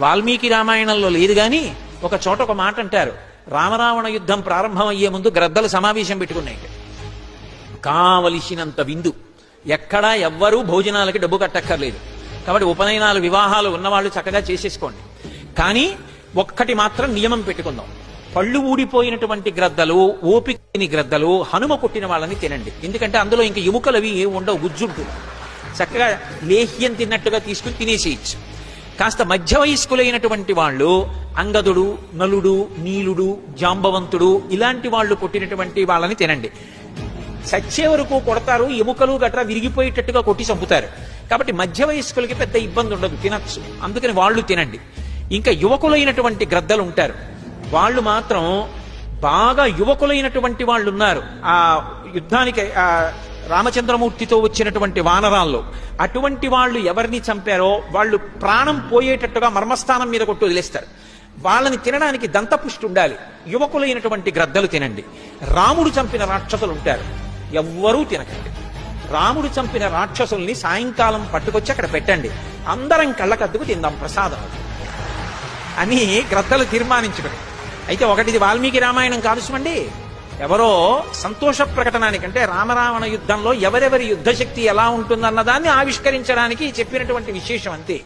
వాల్మీకి రామాయణంలో లేదు గాని ఒక చోట ఒక మాట అంటారు, రామరావణ యుద్ధం ప్రారంభం అయ్యే ముందు గ్రద్దలు సమావేశం పెట్టుకున్నాయి. కావలసినంత విందు, ఎక్కడా ఎవ్వరూ భోజనాలకి డబ్బు కట్టక్కర్లేదు. కాబట్టి ఉపనయనాలు వివాహాలు ఉన్నవాళ్ళు చక్కగా చేసేసుకోండి. కానీ ఒక్కటి మాత్రం నియమం పెట్టుకుందాం, పళ్ళు ఊడిపోయినటువంటి గ్రద్దలు, ఓపికని గ్రద్దలు, హనుమ కొట్టిన వాళ్ళని తినండి. ఎందుకంటే అందులో ఇంకా ఎముకలు అవి ఏమి ఉండవు, గుజ్జుంటుంది. చక్కగా లేహ్యం తిన్నట్టుగా తీసుకుని తినేసేయచ్చు. కాస్త మధ్య వయస్కులైనటువంటి వాళ్ళు అంగదుడు, నలుడు, నీలుడు, జాంబవంతుడు ఇలాంటి వాళ్ళు కొట్టినటువంటి వాళ్ళని తినండి. చచ్చే వరకు కొడతారు, ఎముకలు గట్రా విరిగిపోయేటట్టుగా కొట్టి చంపుతారు. కాబట్టి మధ్య వయస్కులకి పెద్ద ఇబ్బంది ఉండదు, తినచ్చు. అందుకని వాళ్ళు తినండి. ఇంకా యువకులైనటువంటి గ్రద్దలు ఉంటారు, వాళ్ళు మాత్రం బాగా యువకులైనటువంటి వాళ్ళు ఉన్నారు ఆ యుద్ధానికి రామచంద్రమూర్తితో వచ్చినటువంటి వానరాల్లో. అటువంటి వాళ్ళు ఎవరిని చంపారో వాళ్ళు ప్రాణం పోయేటట్టుగా మర్మస్థానం మీద కొట్టి వదిలేస్తారు. వాళ్ళని తినడానికి దంతపుష్టి ఉండాలి. యువకులైనటువంటి గ్రద్దలు తినండి. రాముడు చంపిన రాక్షసులు ఉంటారు, ఎవ్వరూ తినకండి. రాముడు చంపిన రాక్షసుల్ని సాయంకాలం పట్టుకొచ్చి అక్కడ పెట్టండి, అందరం కళ్ళకద్దుకు తిందాం ప్రసాదం అని గ్రద్దలు తీర్మానించుకుని. అయితే ఒకటిది వాల్మీకి రామాయణం కాదు సుమండి, ఎవరో సంతోష ప్రకటనానికంటే రామరావణ యుద్ధంలో ఎవరెవరి యుద్ధశక్తి ఎలా ఉంటుందన్నదాన్ని ఆవిష్కరించడానికి చెప్పినటువంటి విశేషం అంతే.